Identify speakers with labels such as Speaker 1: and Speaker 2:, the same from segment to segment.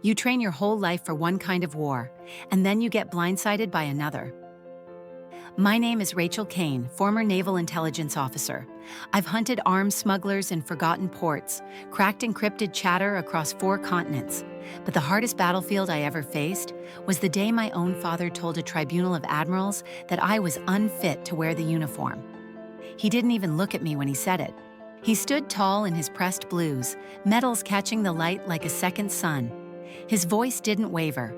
Speaker 1: You train your whole life for one kind of war, and then you get blindsided by another. My name is Rachel Cain, former naval intelligence officer. I've hunted arms smugglers in forgotten ports, cracked encrypted chatter across 4 continents. But the hardest battlefield I ever faced was the day my own father told a tribunal of admirals that I was unfit to wear the uniform. He didn't even look at me when he said it. He stood tall in his pressed blues, metals catching the light like a second sun. His voice didn't waver.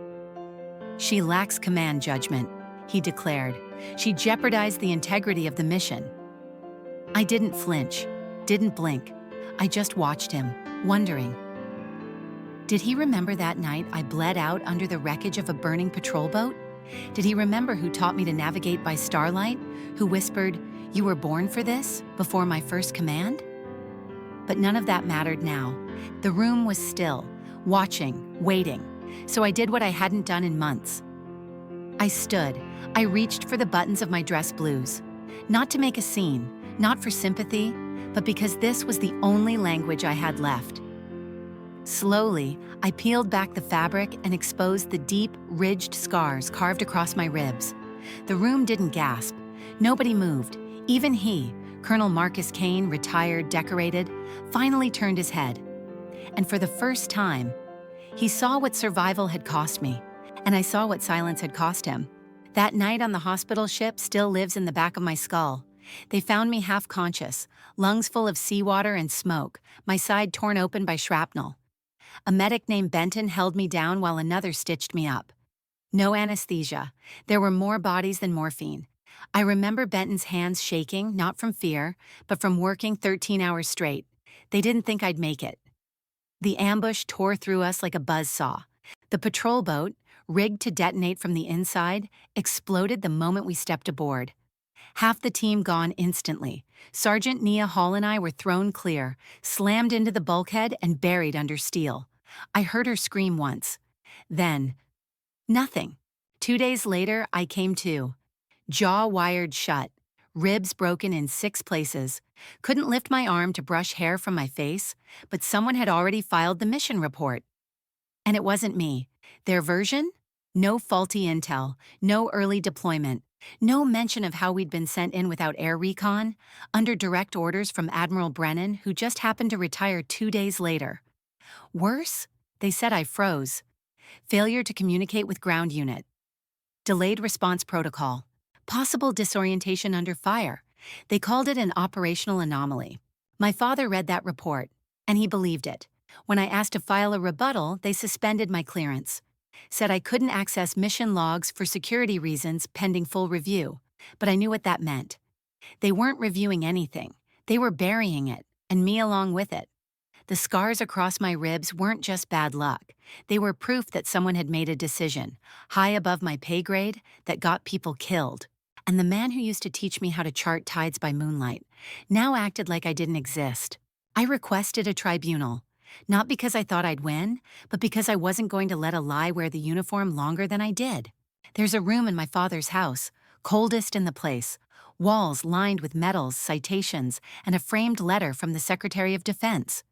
Speaker 1: "She lacks command judgment," he declared. "She jeopardized the integrity of the mission." I didn't flinch, didn't blink. I just watched him, wondering. Did he remember that night I bled out under the wreckage of a burning patrol boat? Did he remember who taught me to navigate by starlight? Who whispered, "You were born for this," before my first command? But none of that mattered now. The room was still, watching, waiting. So I did what I hadn't done in months. I stood. I reached for the buttons of my dress blues. Not to make a scene, not for sympathy, but because this was the only language I had left. Slowly, I peeled back the fabric and exposed the deep, ridged scars carved across my ribs. The room didn't gasp. Nobody moved. Even he, Colonel Marcus Cain, retired, decorated, finally turned his head. And for the first time, he saw what survival had cost me, and I saw what silence had cost him. That night on the hospital ship still lives in the back of my skull. They found me half conscious, lungs full of seawater and smoke, my side torn open by shrapnel. A medic named Benton held me down while another stitched me up. No anesthesia. There were more bodies than morphine. I remember Benton's hands shaking, not from fear, but from working 13 hours straight. They didn't think I'd make it. The ambush tore through us like a buzzsaw. The patrol boat, rigged to detonate from the inside, exploded the moment we stepped aboard. Half the team gone instantly. Sergeant Nia Hall and I were thrown clear, slammed into the bulkhead and buried under steel. I heard her scream once. Then, nothing. 2 days later, I came to. Jaw wired shut, ribs broken in 6 places. Couldn't lift my arm to brush hair from my face, but someone had already filed the mission report. And it wasn't me. Their version? No faulty intel, no early deployment, no mention of how we'd been sent in without air recon, under direct orders from Admiral Brennan, who just happened to retire 2 days later. Worse, they said I froze. Failure to communicate with ground unit. Delayed response protocol. Possible disorientation under fire. They called it an operational anomaly. My father read that report, and he believed it. When I asked to file a rebuttal, they suspended my clearance. Said I couldn't access mission logs for security reasons pending full review, but I knew what that meant. They weren't reviewing anything. They were burying it, and me along with it. The scars across my ribs weren't just bad luck. They were proof that someone had made a decision, high above my pay grade, that got people killed. And the man who used to teach me how to chart tides by moonlight now acted like I didn't exist. I requested a tribunal, not because I thought I'd win, but because I wasn't going to let a lie wear the uniform longer than I did. There's a room in my father's house, coldest in the place, walls lined with medals, citations, and a framed letter from the Secretary of Defense.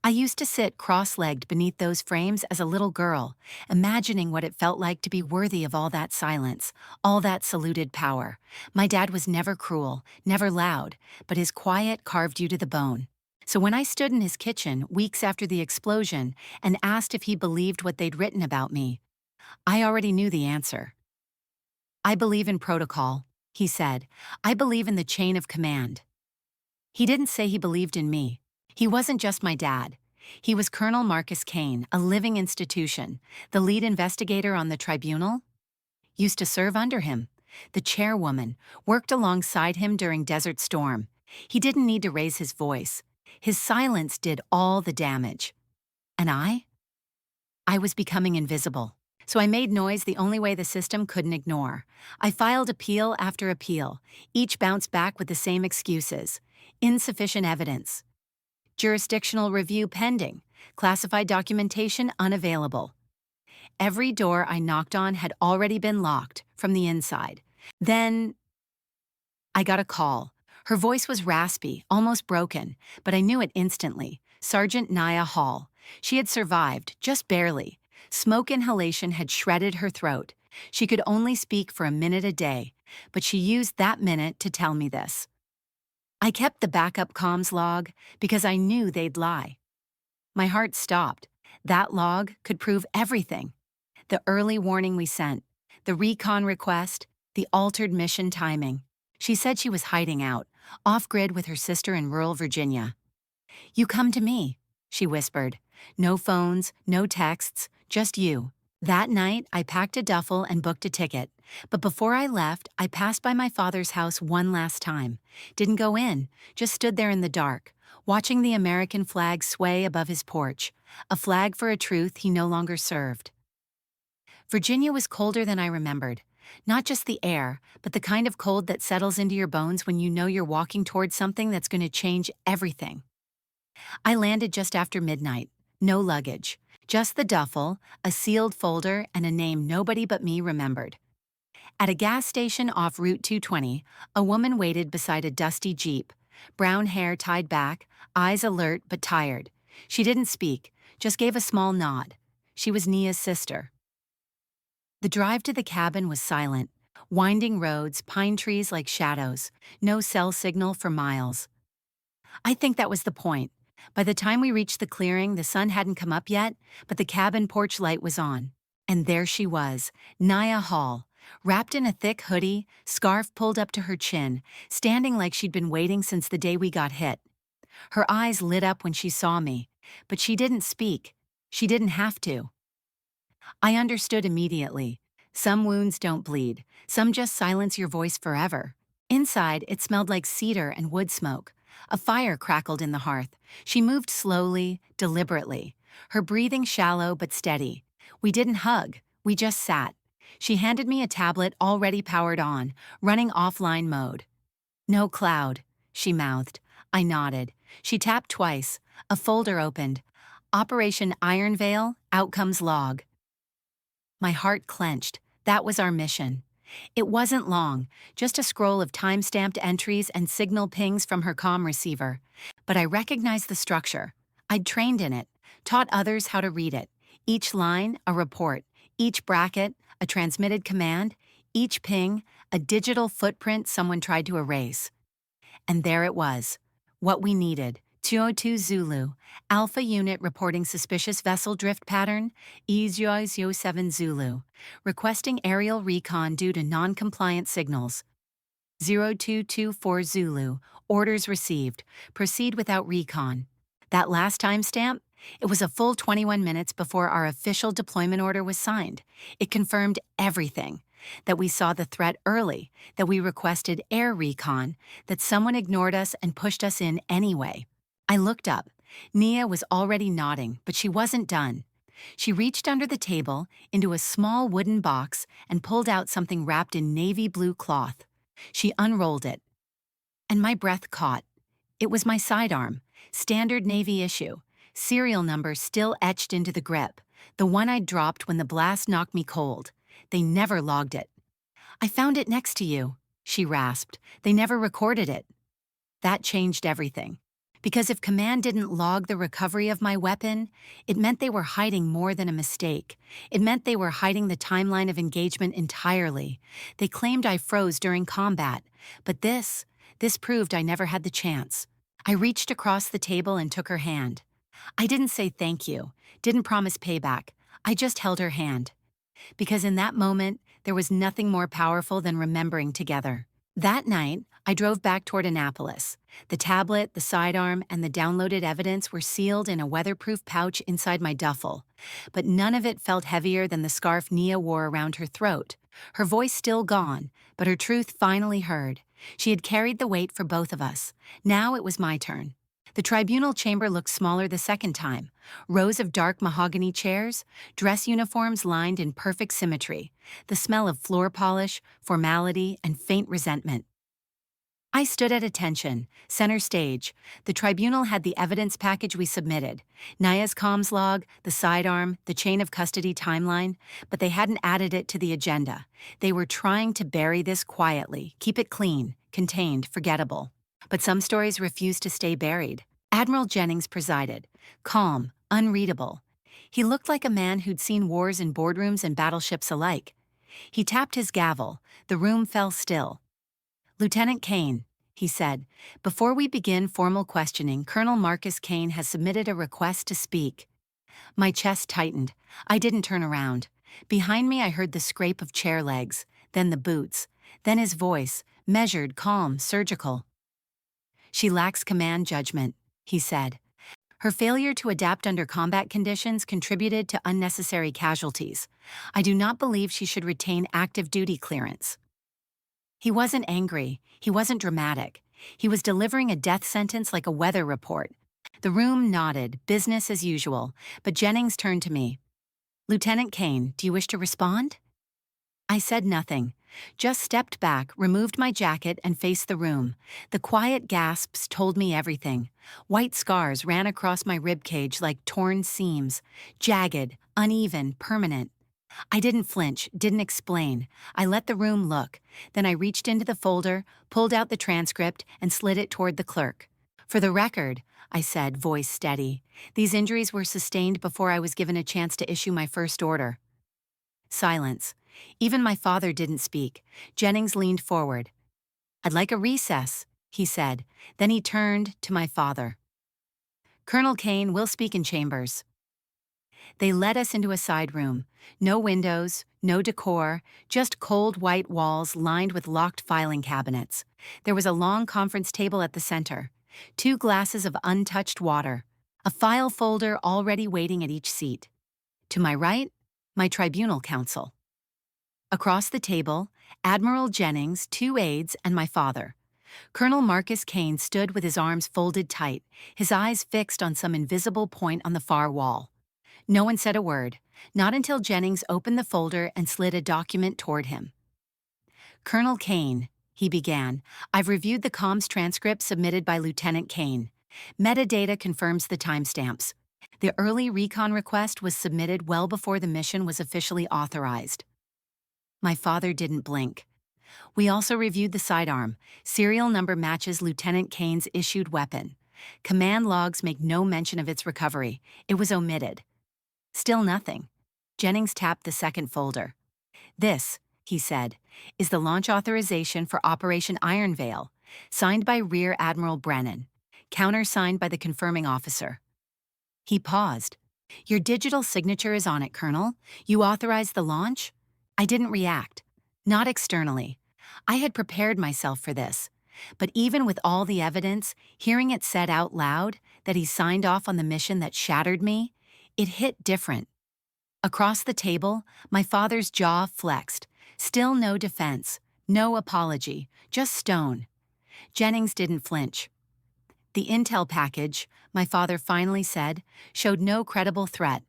Speaker 1: I used to sit cross-legged beneath those frames as a little girl, imagining what it felt like to be worthy of all that silence, all that saluted power. My dad was never cruel, never loud, but his quiet carved you to the bone. So when I stood in his kitchen weeks after the explosion and asked if he believed what they'd written about me, I already knew the answer. "I believe in protocol," he said. "I believe in the chain of command." He didn't say he believed in me. He wasn't just my dad. He was Colonel Marcus Cain, a living institution, the lead investigator on the tribunal. Used to serve under him. The chairwoman worked alongside him during Desert Storm. He didn't need to raise his voice. His silence did all the damage. And I was becoming invisible. So I made noise the only way the system couldn't ignore. I filed appeal after appeal. Each bounced back with the same excuses. Insufficient evidence. Jurisdictional review pending. Classified documentation unavailable. Every door I knocked on had already been locked from the inside. Then I got a call. Her voice was raspy, almost broken, but I knew it instantly. Sergeant Nia Hall. She had survived, just barely. Smoke inhalation had shredded her throat. She could only speak for a minute a day, but she used that minute to tell me this. I kept the backup comms log because I knew they'd lie. My heart stopped. That log could prove everything. The early warning we sent, the recon request, the altered mission timing. She said she was hiding out, off-grid with her sister in rural Virginia. "You come to me," she whispered. "No phones, no texts, just you." That night, I packed a duffel and booked a ticket. But before I left, I passed by my father's house one last time. Didn't go in, just stood there in the dark, watching the American flag sway above his porch, a flag for a truth he no longer served. Virginia was colder than I remembered. Not just the air, but the kind of cold that settles into your bones when you know you're walking towards something that's going to change everything. I landed just after midnight. No luggage. Just the duffel, a sealed folder, and a name nobody but me remembered. At a gas station off Route 220, a woman waited beside a dusty Jeep, brown hair tied back, eyes alert but tired. She didn't speak, just gave a small nod. She was Nia's sister. The drive to the cabin was silent. Winding roads, pine trees like shadows, no cell signal for miles. I think that was the point. By the time we reached the clearing, the sun hadn't come up yet, but the cabin porch light was on. And there she was, Nia Hall, wrapped in a thick hoodie, scarf pulled up to her chin, standing like she'd been waiting since the day we got hit. Her eyes lit up when she saw me, but she didn't speak. She didn't have to. I understood immediately. Some wounds don't bleed, some just silence your voice forever. Inside, it smelled like cedar and wood smoke. A fire crackled in the hearth. She moved slowly, deliberately, her breathing shallow but steady. We didn't hug, we just sat. She handed me a tablet already powered on, running offline mode. "No cloud," she mouthed. I nodded. She tapped twice. A folder opened. Operation Iron Veil, Outcomes Log. My heart clenched. That was our mission. It wasn't long, just a scroll of time-stamped entries and signal pings from her comm receiver. But I recognized the structure. I'd trained in it, taught others how to read it. Each line, a report. Each bracket, a transmitted command. Each ping, a digital footprint someone tried to erase. And there it was. What we needed. 202 Zulu. Alpha unit reporting suspicious vessel drift pattern. E007 Zulu. Requesting aerial recon due to non-compliant signals. 0224 Zulu. Orders received. Proceed without recon. That last timestamp? It was a full 21 minutes before our official deployment order was signed. It confirmed everything. That we saw the threat early, that we requested air recon, that someone ignored us and pushed us in anyway. I looked up. Nia was already nodding, but she wasn't done. She reached under the table, into a small wooden box, and pulled out something wrapped in navy blue cloth. She unrolled it. And my breath caught. It was my sidearm, standard Navy issue, serial number still etched into the grip, the one I'd dropped when the blast knocked me cold. They never logged it. "I found it next to you," she rasped. "They never recorded it." That changed everything. Because if Command didn't log the recovery of my weapon, it meant they were hiding more than a mistake. It meant they were hiding the timeline of engagement entirely. They claimed I froze during combat, but this proved I never had the chance. I reached across the table and took her hand. I didn't say thank you, didn't promise payback. I just held her hand. Because in that moment, there was nothing more powerful than remembering together. That night, I drove back toward Annapolis. The tablet, the sidearm, and the downloaded evidence were sealed in a weatherproof pouch inside my duffel. But none of it felt heavier than the scarf Nia wore around her throat. Her voice still gone, but her truth finally heard. She had carried the weight for both of us. Now it was my turn. The tribunal chamber looked smaller the second time. Rows of dark mahogany chairs, dress uniforms lined in perfect symmetry, the smell of floor polish, formality, and faint resentment. I stood at attention, center stage. The tribunal had the evidence package we submitted, Nia's comms log, the sidearm, the chain of custody timeline, but they hadn't added it to the agenda. They were trying to bury this quietly, keep it clean, contained, forgettable. But some stories refused to stay buried. Admiral Jennings presided, calm, unreadable. He looked like a man who'd seen wars in boardrooms and battleships alike. He tapped his gavel. The room fell still. "Lieutenant Cain," he said, "before we begin formal questioning, Colonel Marcus Cain has submitted a request to speak." My chest tightened. I didn't turn around. Behind me I heard the scrape of chair legs, then the boots, then his voice, measured, calm, surgical. "She lacks command judgment," he said. "Her failure to adapt under combat conditions contributed to unnecessary casualties. I do not believe she should retain active duty clearance." He wasn't angry. He wasn't dramatic. He was delivering a death sentence like a weather report. The room nodded, business as usual, but Jennings turned to me. "Lieutenant Cain, do you wish to respond?" I said nothing, just stepped back, removed my jacket, and faced the room. The quiet gasps told me everything. White scars ran across my ribcage like torn seams, jagged, uneven, permanent. I didn't flinch, didn't explain. I let the room look. Then I reached into the folder, pulled out the transcript, and slid it toward the clerk. "For the record," I said, voice steady, "these injuries were sustained before I was given a chance to issue my first order." Silence. Even my father didn't speak. Jennings leaned forward. "I'd like a recess," he said. Then he turned to my father. "Colonel Cain will speak in chambers." They led us into a side room. No windows, no decor, just cold white walls lined with locked filing cabinets. There was a long conference table at the center, 2 glasses of untouched water, a file folder already waiting at each seat. To my right, my tribunal counsel. Across the table, Admiral Jennings, 2 aides, and my father. Colonel Marcus Cain stood with his arms folded tight, his eyes fixed on some invisible point on the far wall. No one said a word, not until Jennings opened the folder and slid a document toward him. "Colonel Cain," he began, "I've reviewed the comms transcript submitted by Lieutenant Cain. Metadata confirms the timestamps. The early recon request was submitted well before the mission was officially authorized." My father didn't blink. "We also reviewed the sidearm. Serial number matches Lieutenant Cain's issued weapon. Command logs make no mention of its recovery. It was omitted." Still nothing. Jennings tapped the second folder. "This," he said, "is the launch authorization for Operation Iron Veil, signed by Rear Admiral Brennan, countersigned by the confirming officer." He paused. "Your digital signature is on it, Colonel. You authorized the launch?" I didn't react. Not externally. I had prepared myself for this. But even with all the evidence, hearing it said out loud that he signed off on the mission that shattered me, it hit different. Across the table, my father's jaw flexed. Still no defense, no apology, just stone. Jennings didn't flinch. "The intel package," my father finally said, "showed no credible threat.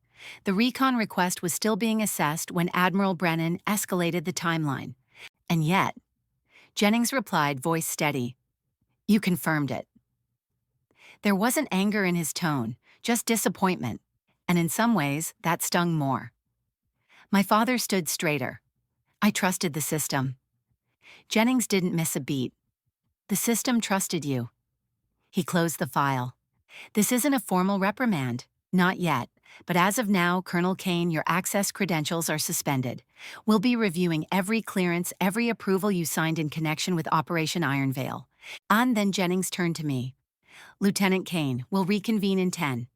Speaker 1: The recon request was still being assessed when Admiral Brennan escalated the timeline. And yet," Jennings replied, voice steady, "you confirmed it." There wasn't anger in his tone, just disappointment. And in some ways, that stung more. My father stood straighter. "I trusted the system." Jennings didn't miss a beat. "The system trusted you." He closed the file. "This isn't a formal reprimand. Not yet. But as of now, Colonel Cain, your access credentials are suspended. We'll be reviewing every clearance, every approval you signed in connection with Operation Iron Veil." And then Jennings turned to me. "Lieutenant Cain, we'll reconvene in 10.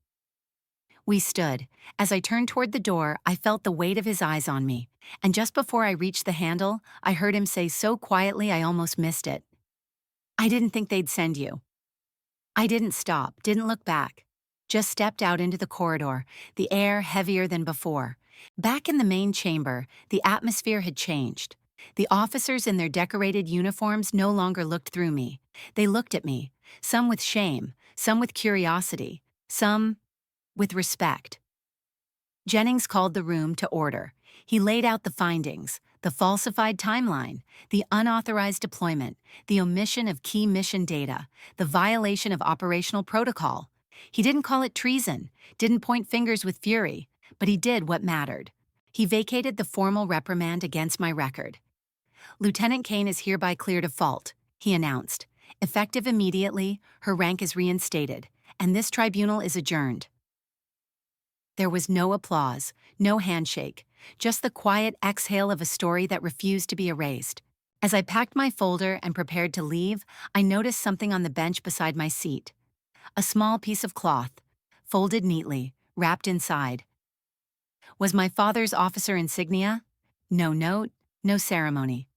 Speaker 1: We stood. As I turned toward the door, I felt the weight of his eyes on me. And just before I reached the handle, I heard him say so quietly I almost missed it, "I didn't think they'd send you." I didn't stop, didn't look back. Just stepped out into the corridor, the air heavier than before. Back in the main chamber, the atmosphere had changed. The officers in their decorated uniforms no longer looked through me. They looked at me, some with shame, some with curiosity, some with respect. Jennings called the room to order. He laid out the findings, the falsified timeline, the unauthorized deployment, the omission of key mission data, the violation of operational protocol. He didn't call it treason, didn't point fingers with fury, but he did what mattered. He vacated the formal reprimand against my record. "Lieutenant Cain is hereby cleared of fault," he announced. "Effective immediately, her rank is reinstated, and this tribunal is adjourned." There was no applause, no handshake, just the quiet exhale of a story that refused to be erased. As I packed my folder and prepared to leave, I noticed something on the bench beside my seat. A small piece of cloth, folded neatly, wrapped inside. Was my father's officer insignia? No note, no ceremony.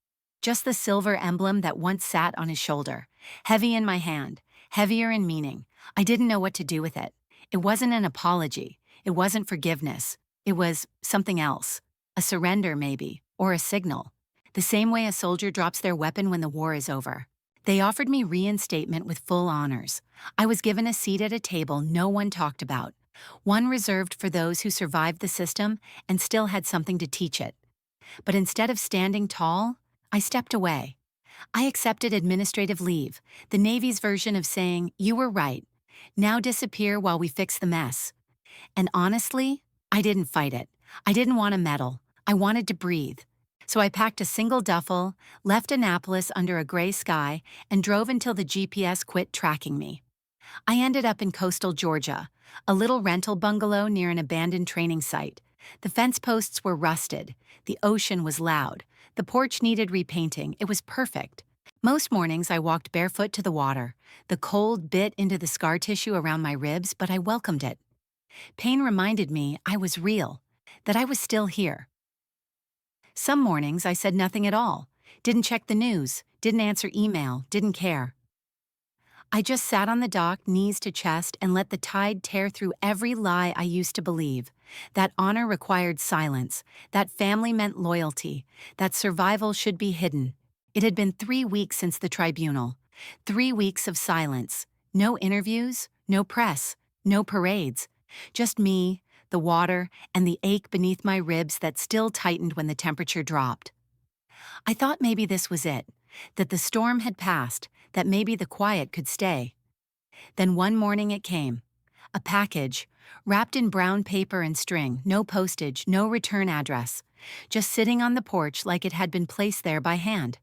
Speaker 1: Just the silver emblem that once sat on his shoulder, heavy in my hand, heavier in meaning. I didn't know what to do with it. It wasn't an apology. It wasn't forgiveness. It was something else. A surrender, maybe, or a signal. The same way a soldier drops their weapon when the war is over. They offered me reinstatement with full honors. I was given a seat at a table no one talked about, one reserved for those who survived the system and still had something to teach it. But instead of standing tall, I stepped away. I accepted administrative leave, the Navy's version of saying, "You were right. Now disappear while we fix the mess." And honestly, I didn't fight it. I didn't want a medal. I wanted to breathe. So I packed a single duffel, left Annapolis under a gray sky, and drove until the GPS quit tracking me. I ended up in coastal Georgia, a little rental bungalow near an abandoned training site. The fence posts were rusted. The ocean was loud. The porch needed repainting. It was perfect. Most mornings I walked barefoot to the water. The cold bit into the scar tissue around my ribs, but I welcomed it. Pain reminded me I was real, that I was still here. Some mornings I said nothing at all, didn't check the news, didn't answer email, didn't care. I just sat on the dock, knees to chest, and let the tide tear through every lie I used to believe. That honor required silence, that family meant loyalty, that survival should be hidden. It had been 3 weeks since the tribunal. 3 weeks of silence. No interviews, no press, no parades. Just me, the water, and the ache beneath my ribs that still tightened when the temperature dropped. I thought maybe this was it, that the storm had passed, that maybe the quiet could stay. Then one morning it came. A package, wrapped in brown paper and string, no postage, no return address, just sitting on the porch like it had been placed there by hand.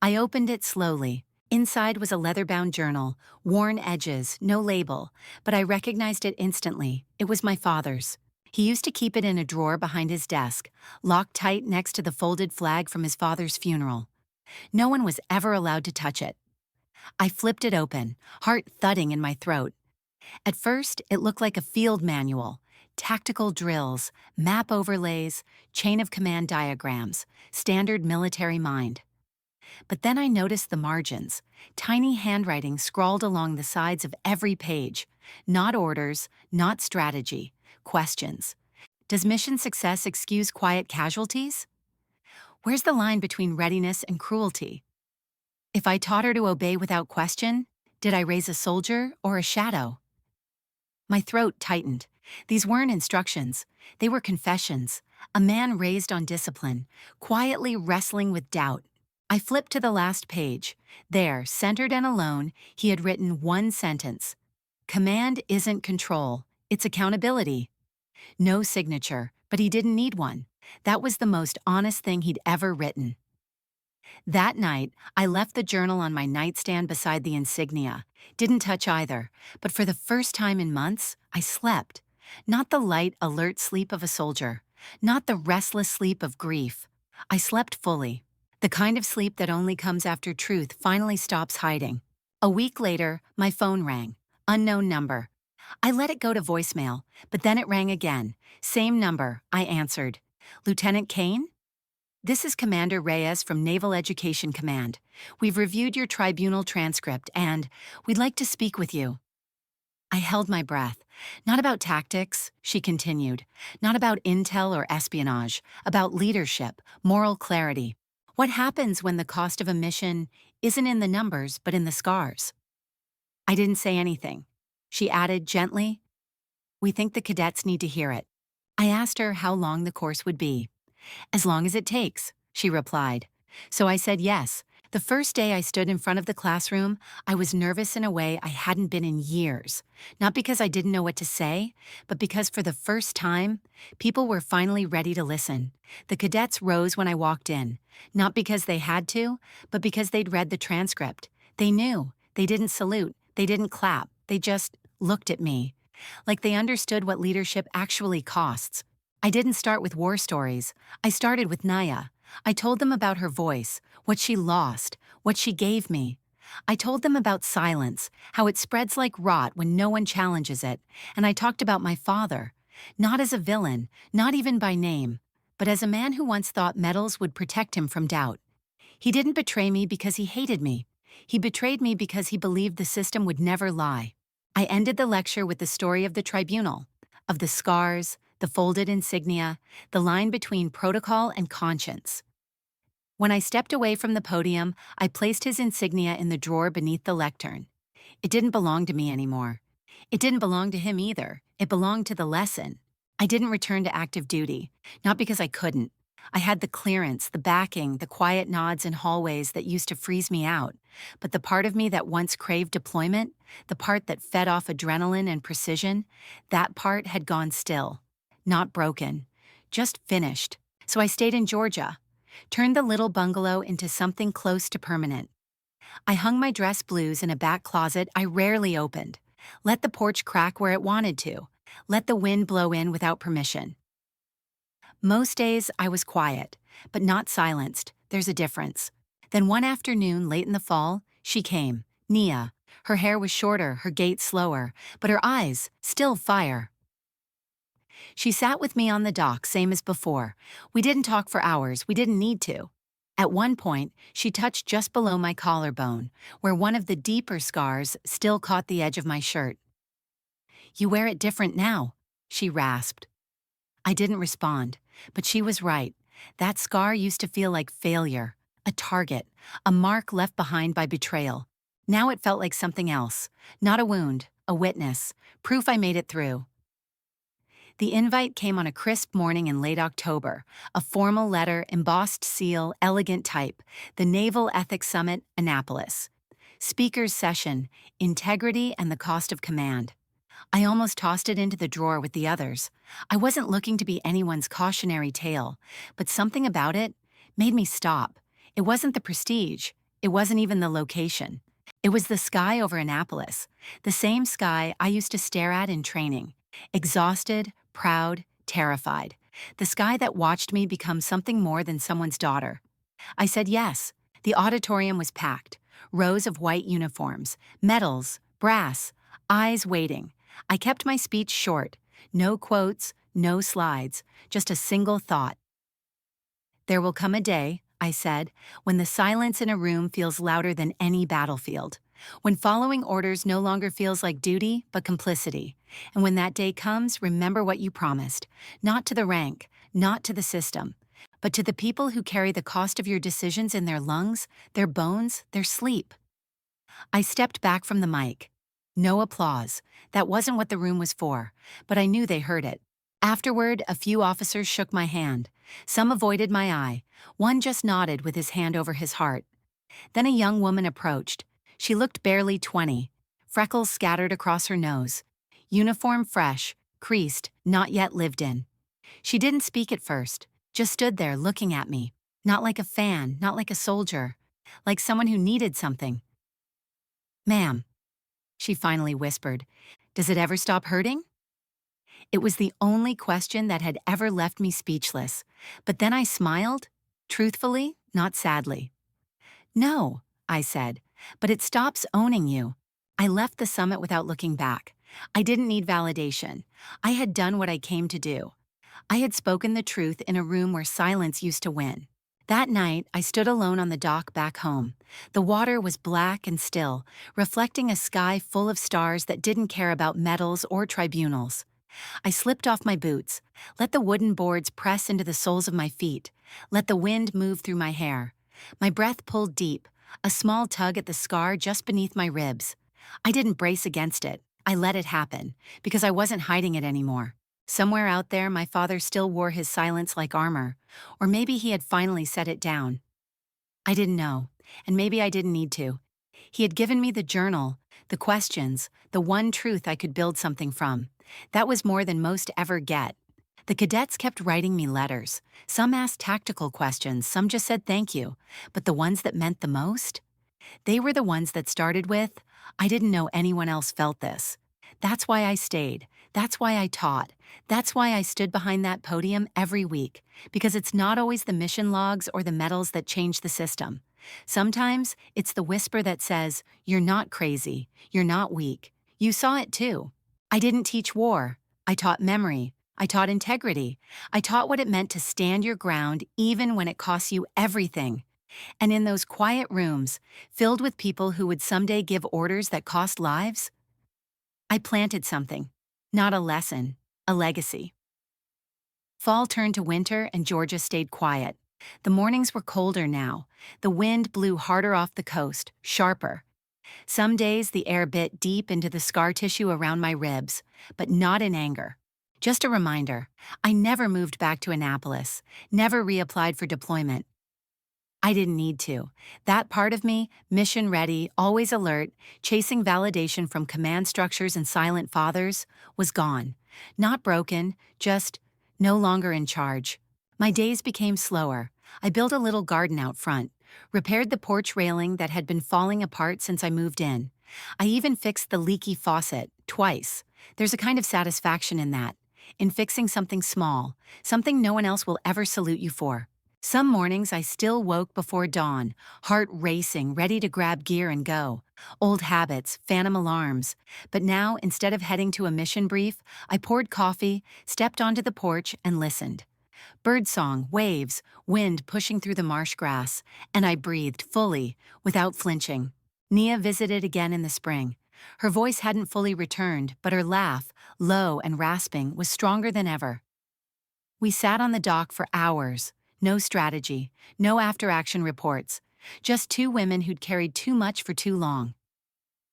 Speaker 1: I opened it slowly. Inside was a leather-bound journal, worn edges, no label, but I recognized it instantly. It was my father's. He used to keep it in a drawer behind his desk, locked tight next to the folded flag from his father's funeral. No one was ever allowed to touch it. I flipped it open, heart thudding in my throat. At first, it looked like a field manual. Tactical drills, map overlays, chain of command diagrams, standard military mind. But then I noticed the margins, tiny handwriting scrawled along the sides of every page. Not orders, not strategy, questions. Does mission success excuse quiet casualties? Where's the line between readiness and cruelty? If I taught her to obey without question, did I raise a soldier or a shadow? My throat tightened. These weren't instructions. They were confessions. A man raised on discipline, quietly wrestling with doubt. I flipped to the last page. There, centered and alone, he had written one sentence. Command isn't control, it's accountability. No signature, but he didn't need one. That was the most honest thing he'd ever written. That night, I left the journal on my nightstand beside the insignia. Didn't touch either, but for the first time in months, I slept. Not the light, alert sleep of a soldier. Not the restless sleep of grief. I slept fully. The kind of sleep that only comes after truth finally stops hiding. A week later, my phone rang. Unknown number. I let it go to voicemail, but then it rang again. Same number, I answered. Lieutenant Cain? This is Commander Reyes from Naval Education Command. We've reviewed your tribunal transcript and we'd like to speak with you. I held my breath. Not about tactics, she continued. Not about intel or espionage. About leadership, moral clarity. What happens when the cost of a mission isn't in the numbers but in the scars? I didn't say anything. She added gently, "We think the cadets need to hear it." I asked her how long the course would be. "As long as it takes," she replied. So I said yes. The first day I stood in front of the classroom, I was nervous in a way I hadn't been in years. Not because I didn't know what to say, but because for the first time, people were finally ready to listen. The cadets rose when I walked in, not because they had to, but because they'd read the transcript. They knew. They didn't salute. They didn't clap. They just looked at me. like they understood what leadership actually costs. I didn't start with war stories. I started with Naya. I told them about her voice, what she lost, what she gave me. I told them about silence, how it spreads like rot when no one challenges it, and I talked about my father, not as a villain, not even by name, but as a man who once thought medals would protect him from doubt. He didn't betray me because he hated me. He betrayed me because he believed the system would never lie. I ended the lecture with the story of the tribunal, of the scars, the folded insignia, the line between protocol and conscience. When I stepped away from the podium, I placed his insignia in the drawer beneath the lectern. It didn't belong to me anymore. It didn't belong to him either. It belonged to the lesson. I didn't return to active duty, not because I couldn't. I had the clearance, the backing, the quiet nods in hallways that used to freeze me out. But the part of me that once craved deployment, the part that fed off adrenaline and precision, that part had gone still. Not broken, just finished. So I stayed in Georgia, turned the little bungalow into something close to permanent. I hung my dress blues in a back closet I rarely opened, let the porch crack where it wanted to, let the wind blow in without permission. Most days I was quiet, but not silenced. There's a difference. Then one afternoon late in the fall, she came, Nia. Her hair was shorter, her gait slower, but her eyes, still fire. She sat with me on the dock, same as before. We didn't talk for hours, we didn't need to. At one point, she touched just below my collarbone, where one of the deeper scars still caught the edge of my shirt. "You wear it different now," she rasped. I didn't respond, but she was right. That scar used to feel like failure, a target, a mark left behind by betrayal. Now it felt like something else, not a wound, a witness, proof I made it through. The invite came on a crisp morning in late October, a formal letter, embossed seal, elegant type, the Naval Ethics Summit, Annapolis. Speaker's session, integrity and the cost of command. I almost tossed it into the drawer with the others. I wasn't looking to be anyone's cautionary tale, but something about it made me stop. It wasn't the prestige. It wasn't even the location. It was the sky over Annapolis, the same sky I used to stare at in training. Exhausted, proud, terrified. The sky that watched me become something more than someone's daughter. I said yes. The auditorium was packed. Rows of white uniforms, medals, brass, eyes waiting. I kept my speech short. No quotes, no slides, just a single thought. "There will come a day," I said, "when the silence in a room feels louder than any battlefield. When following orders no longer feels like duty, but complicity. And when that day comes, remember what you promised. Not to the rank, not to the system, but to the people who carry the cost of your decisions in their lungs, their bones, their sleep." I stepped back from the mic. No applause. That wasn't what the room was for, but I knew they heard it. Afterward, a few officers shook my hand. Some avoided my eye. One just nodded with his hand over his heart. Then a young woman approached. She looked barely 20, freckles scattered across her nose. Uniform fresh, creased, not yet lived in. She didn't speak at first, just stood there looking at me. Not like a fan, not like a soldier. Like someone who needed something. "Ma'am," she finally whispered, "does it ever stop hurting?" It was the only question that had ever left me speechless. But then I smiled, truthfully, not sadly. "No," I said, "but it stops owning you." I left the summit without looking back. I didn't need validation. I had done what I came to do. I had spoken the truth in a room where silence used to win. That night, I stood alone on the dock back home. The water was black and still, reflecting a sky full of stars that didn't care about medals or tribunals. I slipped off my boots, let the wooden boards press into the soles of my feet, let the wind move through my hair. My breath pulled deep, a small tug at the scar just beneath my ribs. I didn't brace against it. I let it happen, because I wasn't hiding it anymore. Somewhere out there, my father still wore his silence like armor, or maybe he had finally set it down. I didn't know, and maybe I didn't need to. He had given me the journal, the questions, the one truth I could build something from. That was more than most ever get. The cadets kept writing me letters. Some asked tactical questions, some just said thank you. But the ones that meant the most? They were the ones that started with, "I didn't know anyone else felt this." That's why I stayed. That's why I taught. That's why I stood behind that podium every week. Because it's not always the mission logs or the medals that change the system. Sometimes it's the whisper that says, "You're not crazy. You're not weak." You saw it too. I didn't teach war. I taught memory. I taught integrity. I taught what it meant to stand your ground even when it costs you everything. And in those quiet rooms, filled with people who would someday give orders that cost lives, I planted something. Not a lesson, a legacy. Fall turned to winter and Georgia stayed quiet. The mornings were colder now. The wind blew harder off the coast, sharper. Some days the air bit deep into the scar tissue around my ribs, but not in anger. Just a reminder, I never moved back to Annapolis, never reapplied for deployment. I didn't need to. That part of me, mission ready, always alert, chasing validation from command structures and silent fathers, was gone. Not broken, just no longer in charge. My days became slower. I built a little garden out front, repaired the porch railing that had been falling apart since I moved in. I even fixed the leaky faucet, twice. There's a kind of satisfaction in that, in fixing something small, something no one else will ever salute you for. Some mornings I still woke before dawn, heart racing, ready to grab gear and go. Old habits, phantom alarms. But now, instead of heading to a mission brief, I poured coffee, stepped onto the porch, and listened. Birdsong, waves, wind pushing through the marsh grass, and I breathed fully, without flinching. Nia visited again in the spring. Her voice hadn't fully returned, but her laugh, low and rasping, was stronger than ever. We sat on the dock for hours. No strategy, no after-action reports, just two women who'd carried too much for too long.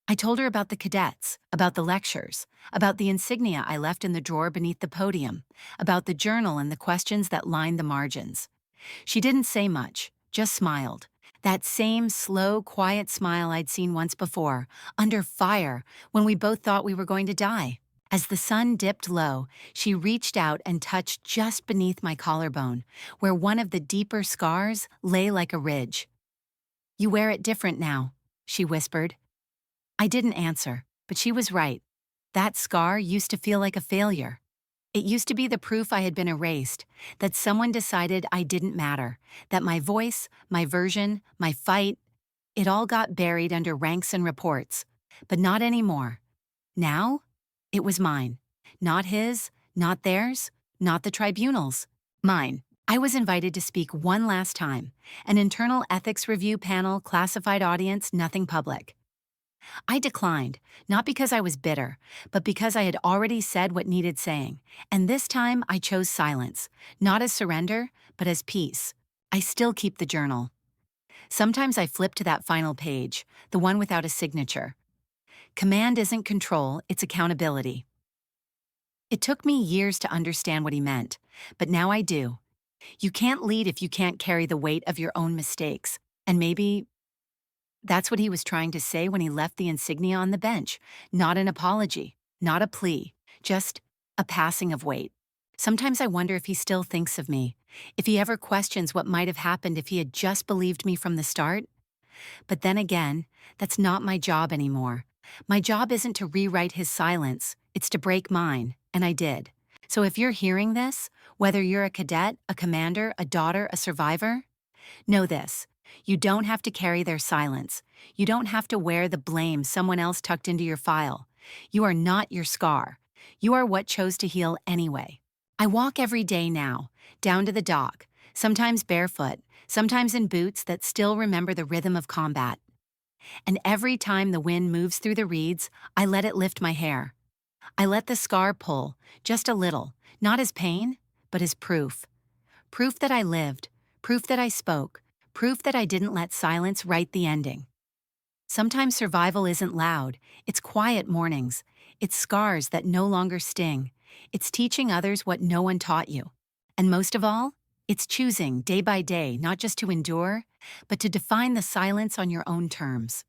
Speaker 1: I told her about the cadets, about the lectures, about the insignia I left in the drawer beneath the podium, about the journal and the questions that lined the margins. She didn't say much, just smiled. That same slow, quiet smile I'd seen once before, under fire, when we both thought we were going to die. As the sun dipped low, she reached out and touched just beneath my collarbone, where one of the deeper scars lay like a ridge. "You wear it different now," she whispered. I didn't answer, but she was right. That scar used to feel like a failure. It used to be the proof I had been erased, that someone decided I didn't matter, that my voice, my version, my fight, it all got buried under ranks and reports. But not anymore. Now, it was mine. Not his, not theirs, not the tribunal's. Mine. I was invited to speak one last time. An internal ethics review panel, classified audience, nothing public. I declined, not because I was bitter, but because I had already said what needed saying. And this time I chose silence, not as surrender, but as peace. I still keep the journal. Sometimes I flip to that final page, the one without a signature. Command isn't control, it's accountability. It took me years to understand what he meant, but now I do. You can't lead if you can't carry the weight of your own mistakes. And maybe that's what he was trying to say when he left the insignia on the bench. Not an apology, not a plea, just a passing of weight. Sometimes I wonder if he still thinks of me, if he ever questions what might have happened if he had just believed me from the start. But then again, that's not my job anymore. My job isn't to rewrite his silence, it's to break mine, and I did. So if you're hearing this, whether you're a cadet, a commander, a daughter, a survivor, know this: you don't have to carry their silence. You don't have to wear the blame someone else tucked into your file. You are not your scar. You are what chose to heal anyway. I walk every day now, down to the dock, sometimes barefoot, sometimes in boots that still remember the rhythm of combat. And every time the wind moves through the reeds, I let it lift my hair. I let the scar pull, just a little, not as pain, but as proof. Proof that I lived, proof that I spoke, proof that I didn't let silence write the ending. Sometimes survival isn't loud, it's quiet mornings, it's scars that no longer sting, it's teaching others what no one taught you. And most of all, it's choosing day by day not just to endure, but to define the silence on your own terms.